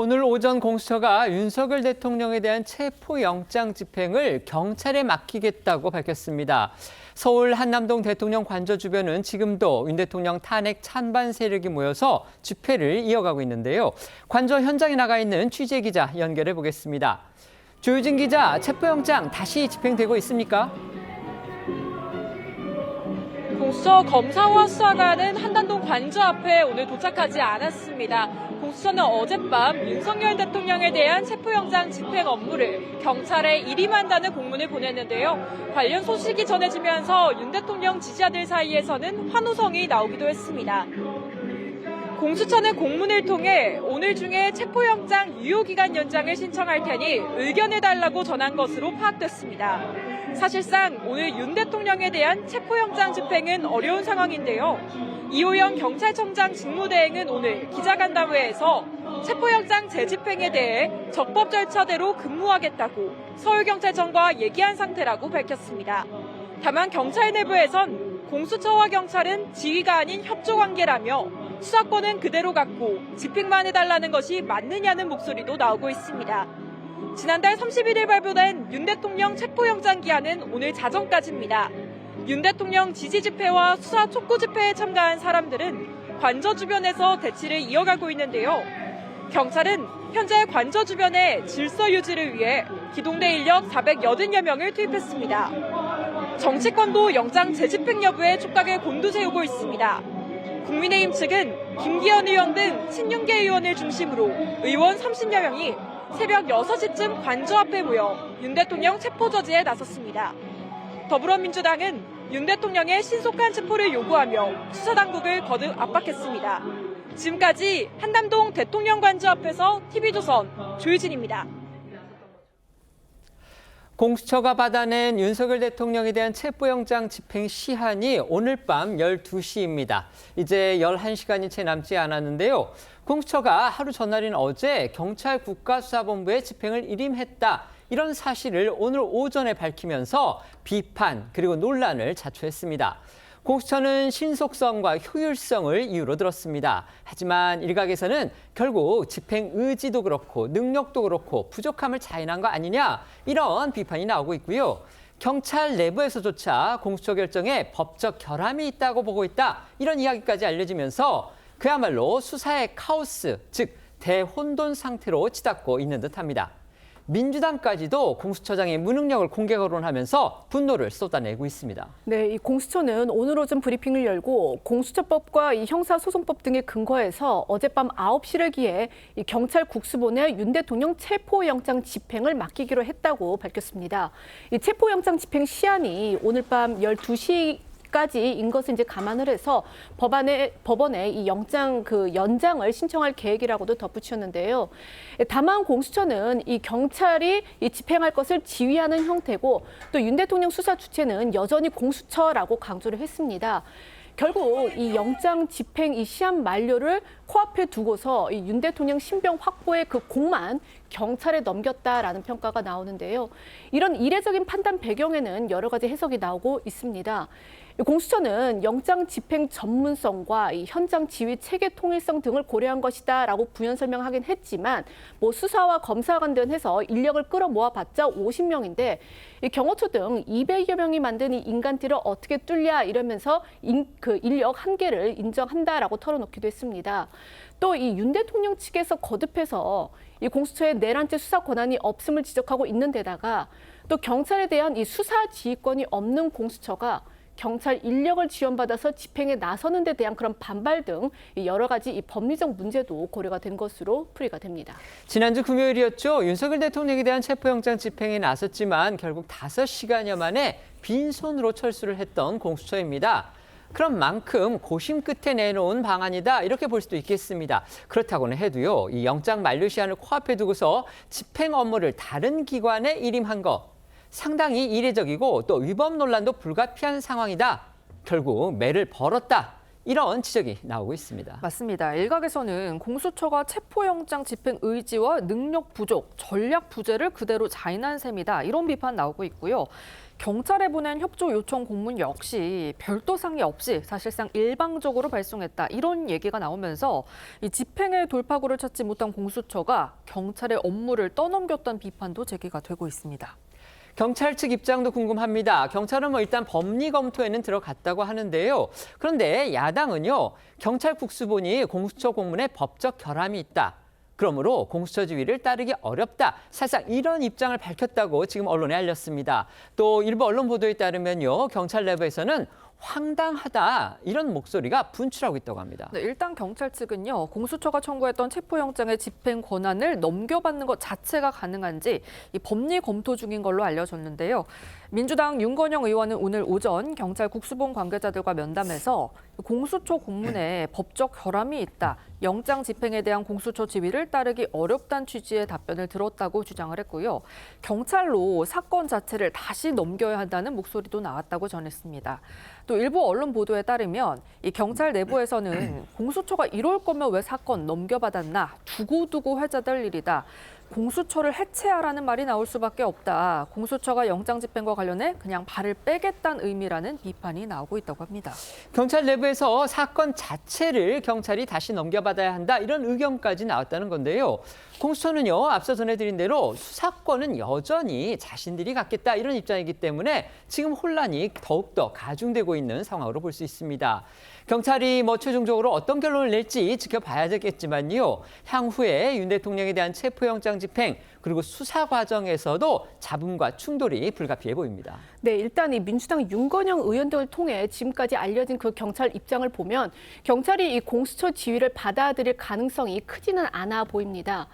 오늘 오전 공수처가 윤석열 대통령에 대한 체포영장 집행을 경찰에 맡기겠다고 밝혔습니다. 서울 한남동 대통령 관저 주변은 지금도 윤 대통령 탄핵 찬반 세력이 모여서 집회를 이어가고 있는데요. 관저 현장에 나가 있는 취재기자 연결해 보겠습니다. 조유진 기자, 체포영장 다시 집행되고 있습니까? 공수처 검사와 수사관은 한남동 관저 앞에 오늘 도착하지 않았습니다. 공수처는 어젯밤 윤석열 대통령에 대한 체포영장 집행 업무를 경찰에 일임한다는 공문을 보냈는데요. 관련 소식이 전해지면서 윤 대통령 지지자들 사이에서는 환호성이 나오기도 했습니다. 공수처는 공문을 통해 오늘 중에 체포영장 유효기간 연장을 신청할 테니 의견해달라고 전한 것으로 파악됐습니다. 사실상 오늘 윤 대통령에 대한 체포영장 집행은 어려운 상황인데요. 이호영 경찰청장 직무대행은 오늘 기자간담회에서 체포영장 재집행에 대해 적법 절차대로 근무하겠다고 서울경찰청과 얘기한 상태라고 밝혔습니다. 다만 경찰 내부에선 공수처와 경찰은 지휘가 아닌 협조관계라며 수사권은 그대로 갖고 집행만 해달라는 것이 맞느냐는 목소리도 나오고 있습니다. 지난달 31일 발표된 윤 대통령 체포영장 기한은 오늘 자정까지입니다. 윤 대통령 지지 집회와 수사 촉구 집회에 참가한 사람들은 관저 주변에서 대치를 이어가고 있는데요. 경찰은 현재 관저 주변의 질서 유지를 위해 기동대 인력 480여 명을 투입했습니다. 정치권도 영장 재집행 여부에 촉각을 곤두세우고 있습니다. 국민의힘 측은 김기현 의원 등 친윤계 의원을 중심으로 의원 30여 명이 새벽 6시쯤 관저 앞에 모여 윤 대통령 체포 저지에 나섰습니다. 더불어민주당은 윤 대통령의 신속한 체포를 요구하며 수사당국을 거듭 압박했습니다. 지금까지 한남동 대통령 관저 앞에서 TV조선 조유진입니다. 공수처가 받아낸 윤석열 대통령에 대한 체포영장 집행 시한이 오늘 밤 12시입니다. 이제 11시간이 채 남지 않았는데요. 공수처가 하루 전날인 어제 경찰 국가수사본부에 집행을 일임했다. 이런 사실을 오늘 오전에 밝히면서 비판 그리고 논란을 자초했습니다. 공수처는 신속성과 효율성을 이유로 들었습니다. 하지만 일각에서는 결국 집행 의지도 그렇고 능력도 그렇고 부족함을 자인한 거 아니냐 이런 비판이 나오고 있고요. 경찰 내부에서조차 공수처 결정에 법적 결함이 있다고 보고 있다 이런 이야기까지 알려지면서 그야말로 수사의 카오스 즉 대혼돈 상태로 치닫고 있는 듯합니다. 민주당까지도 공수처장의 무능력을 공개 거론하면서 분노를 쏟아내고 있습니다. 네, 이 공수처는 오늘 오전 브리핑을 열고 공수처법과 이 형사소송법 등에 근거해서 어젯밤 9시를 기해 이 경찰 국수본에 윤 대통령 체포영장 집행을 맡기기로 했다고 밝혔습니다. 이 체포영장 집행 시한이 오늘 밤 12시 까지인 것을 이제 감안을 해서 법원에 이 영장 연장을 신청할 계획이라고도 덧붙였는데요. 다만 공수처는 이 경찰이 이 집행할 것을 지휘하는 형태고 또 윤 대통령 수사 주체는 여전히 공수처라고 강조를 했습니다. 결국 이 영장 집행 이 시한 만료를 코앞에 두고서 이 윤 대통령 신병 확보의 그 공만 경찰에 넘겼다라는 평가가 나오는데요. 이런 이례적인 판단 배경에는 여러 가지 해석이 나오고 있습니다. 공수처는 영장 집행 전문성과 이 현장 지휘 체계 통일성 등을 고려한 것이다라고 부연 설명하긴 했지만 수사와 검사 관련해서 인력을 끌어모아봤자 50명인데 이 경호처 등 200여 명이 만든 이 인간띠를 어떻게 뚫냐 이러면서 인력 한계를 인정한다라고 털어놓기도 했습니다. 또 이 윤 대통령 측에서 거듭해서 이 공수처의 내란죄 수사 권한이 없음을 지적하고 있는 데다가 또 경찰에 대한 이 수사 지휘권이 없는 공수처가 경찰 인력을 지원받아서 집행에 나서는 데 대한 그런 반발 등 여러 가지 이 법리적 문제도 고려가 된 것으로 풀이가 됩니다. 지난주 금요일이었죠. 윤석열 대통령에 대한 체포영장 집행에 나섰지만 결국 5시간여 만에 빈손으로 철수를 했던 공수처입니다. 그런 만큼 고심 끝에 내놓은 방안이다 이렇게 볼 수도 있겠습니다. 그렇다고는 해도요. 이 영장 만료 시한을 코앞에 두고서 집행 업무를 다른 기관에 일임한 것. 상당히 이례적이고 또 위법 논란도 불가피한 상황이다. 결국 매를 벌었다. 이런 지적이 나오고 있습니다. 맞습니다. 일각에서는 공수처가 체포영장 집행 의지와 능력 부족, 전략 부재를 그대로 자인한 셈이다. 이런 비판 나오고 있고요. 경찰에 보낸 협조 요청 공문 역시 별도 상의 없이 사실상 일방적으로 발송했다. 이런 얘기가 나오면서 이 집행의 돌파구를 찾지 못한 공수처가 경찰의 업무를 떠넘겼다는 비판도 제기가 되고 있습니다. 경찰 측 입장도 궁금합니다. 경찰은 일단 법리 검토에는 들어갔다고 하는데요. 그런데 야당은요, 경찰 국수본이 공수처 공문에 법적 결함이 있다. 그러므로 공수처 지휘를 따르기 어렵다. 사실상 이런 입장을 밝혔다고 지금 언론에 알렸습니다. 또 일부 언론 보도에 따르면요, 경찰 내부에서는 황당하다 이런 목소리가 분출하고 있다고 합니다. 네, 일단 경찰 측은요, 공수처가 청구했던 체포영장의 집행 권한을 넘겨받는 것 자체가 가능한지 이 법리 검토 중인 걸로 알려졌는데요. 민주당 윤건영 의원은 오늘 오전 경찰 국수본 관계자들과 면담에서 공수처 공문에 법적 결함이 있다. 영장 집행에 대한 공수처 지휘를 따르기 어렵다는 취지의 답변을 들었다고 주장을 했고요. 경찰로 사건 자체를 다시 넘겨야 한다는 목소리도 나왔다고 전했습니다. 또 일부 언론 보도에 따르면 이 경찰 내부에서는 공수처가 이럴 거면 왜 사건 넘겨받았나 두고두고 회자될 일이다. 공수처를 해체하라는 말이 나올 수밖에 없다. 공수처가 영장 집행과 관련해 그냥 발을 빼겠다는 의미라는 비판이 나오고 있다고 합니다. 경찰 내부에서 사건 자체를 경찰이 다시 넘겨받아야 한다 이런 의견까지 나왔다는 건데요. 공수처는요, 앞서 전해드린 대로 수사권은 여전히 자신들이 갖겠다 이런 입장이기 때문에 지금 혼란이 더욱더 가중되고 있는 상황으로 볼 수 있습니다. 경찰이 최종적으로 어떤 결론을 낼지 지켜봐야 되겠지만요. 향후에 윤 대통령에 대한 체포영장 집행 그리고 수사 과정에서도 잡음과 충돌이 불가피해 보입니다. 네, 일단 이 민주당 윤건영 의원 등을 통해 지금까지 알려진 그 경찰 입장을 보면 경찰이 이 공수처 지휘를 받아들일 가능성이 크지는 않아 보입니다.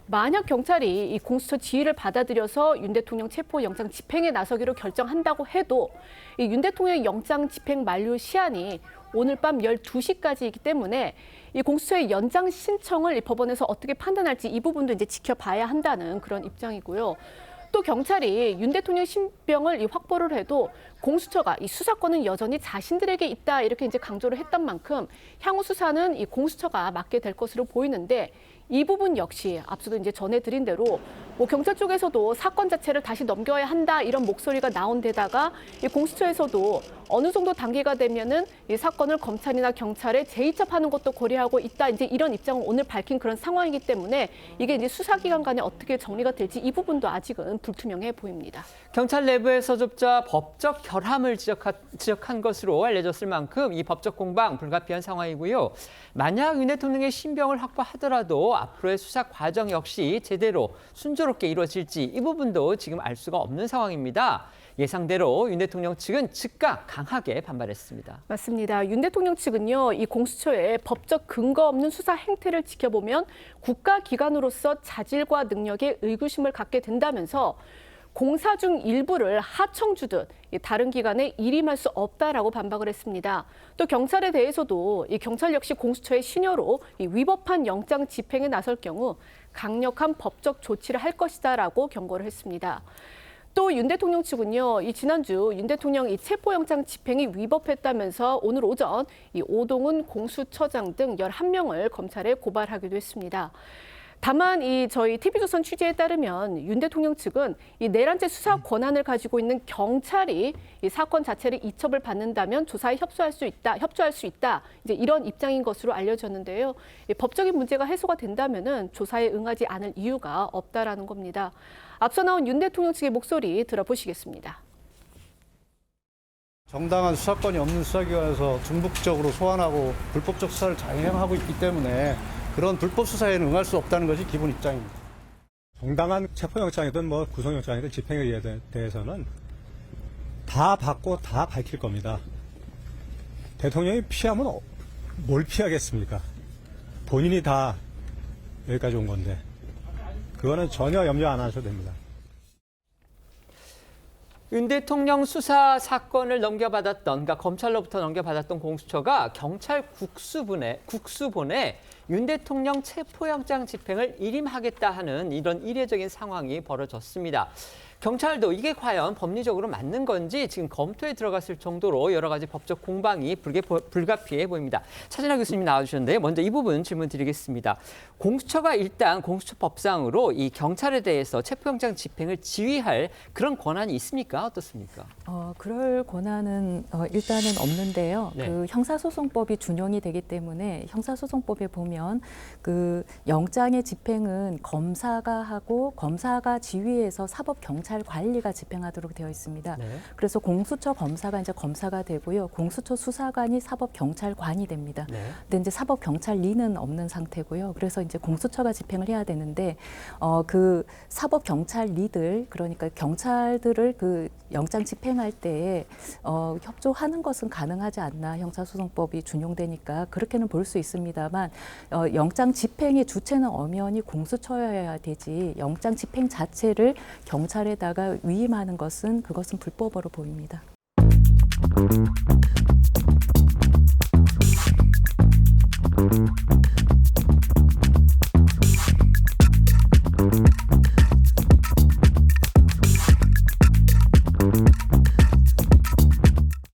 만약 경찰이 이 공수처 지휘를 받아들여서 윤 대통령 체포영장 집행에 나서기로 결정한다고 해도 이 윤 대통령 영장 집행 만료 시한이 오늘 밤 12시까지이기 때문에 이 공수처의 연장 신청을 이 법원에서 어떻게 판단할지 이 부분도 이제 지켜봐야 한다는 그런 입장이고요. 또 경찰이 윤 대통령 신병을 확보를 해도 공수처가 이 수사권은 여전히 자신들에게 있다 이렇게 이제 강조를 했던 만큼 향후 수사는 이 공수처가 맡게 될 것으로 보이는데 이 부분 역시 앞서도 이제 전해드린 대로 경찰 쪽에서도 사건 자체를 다시 넘겨야 한다 이런 목소리가 나온 데다가 이 공수처에서도 어느 정도 단계가 되면은 이 사건을 검찰이나 경찰에 재이첩하는 것도 고려하고 있다 이제 이런 입장을 오늘 밝힌 그런 상황이기 때문에 이게 이제 수사기관 간에 어떻게 정리가 될지 이 부분도 아직은 불투명해 보입니다. 경찰 내부에서조차 법적 결함을 지적한 것으로 알려졌을 만큼 이 법적 공방 불가피한 상황이고요. 만약 윤 대통령의 신병을 확보하더라도 앞으로의 수사 과정 역시 제대로 순조롭게 이루어질지 이 부분도 지금 알 수가 없는 상황입니다. 예상대로 윤 대통령 측은 즉각 강하게 반발했습니다. 맞습니다. 윤 대통령 측은요, 이 공수처의 법적 근거 없는 수사 행태를 지켜보면 국가기관으로서 자질과 능력에 의구심을 갖게 된다면서 공사 중 일부를 하청 주듯 다른 기관에 일임할 수 없다라고 반박을 했습니다. 또 경찰에 대해서도 이 경찰 역시 공수처의 신여로 이 위법한 영장 집행에 나설 경우 강력한 법적 조치를 할 것이다라고 경고를 했습니다. 또 윤 대통령 측은요, 이 지난주 윤 대통령 이 체포영장 집행이 위법했다면서 오늘 오전 이 오동훈 공수처장 등 11명을 검찰에 고발하기도 했습니다. 다만 저희 TV조선 취재에 따르면 윤 대통령 측은 이 내란죄 수사 권한을 가지고 있는 경찰이 이 사건 자체를 이첩을 받는다면 조사에 협조할 수 있다. 이제 이런 입장인 것으로 알려졌는데요. 이 법적인 문제가 해소가 된다면은 조사에 응하지 않을 이유가 없다라는 겁니다. 앞서 나온 윤 대통령 측의 목소리 들어보시겠습니다. 정당한 수사권이 없는 수사기관에서 중복적으로 소환하고 불법적 수사를 자행하고 있기 때문에 그런 불법 수사에는 응할 수 없다는 것이 기본 입장입니다. 정당한 체포영장이든 구속영장이든 집행에 대해서는 다 받고 다 밝힐 겁니다. 대통령이 피하면 뭘 피하겠습니까? 본인이 다 여기까지 온 건데 그거는 전혀 염려 안 하셔도 됩니다. 윤 대통령 수사 사건을 넘겨받았던, 그러니까 검찰로부터 넘겨받았던 공수처가 경찰 국수본에 윤 대통령 체포영장 집행을 일임하겠다 하는 이런 이례적인 상황이 벌어졌습니다. 경찰도 이게 과연 법리적으로 맞는 건지 지금 검토에 들어갔을 정도로 여러 가지 법적 공방이 불가피해 보입니다. 차진아 교수님 나와주셨는데 먼저 이 부분 질문 드리겠습니다. 공수처가 일단 공수처법상으로 이 경찰에 대해서 체포영장 집행을 지휘할 그런 권한이 있습니까? 어떻습니까? 그럴 권한은 일단은 없는데요. 네. 그 형사소송법이 준용이 되기 때문에 형사소송법에 보면 그 영장의 집행은 검사가 하고 검사가 지휘해서 사법경찰 관리가 집행하도록 되어 있습니다. 네. 그래서 공수처 검사가 이제 검사가 되고요. 공수처 수사관이 사법경찰관이 됩니다. 네. 근데 이제 사법경찰리는 없는 상태고요. 그래서 이제 공수처가 집행을 해야 되는데 그 사법경찰리들 그러니까 경찰들을 그 영장 집행할 때에 협조하는 것은 가능하지 않나 형사소송법이 준용되니까 그렇게는 볼 수 있습니다만 영장 집행의 주체는 엄연히 공수처여야 되지 영장 집행 자체를 경찰에다가 위임하는 것은 그것은 불법으로 보입니다.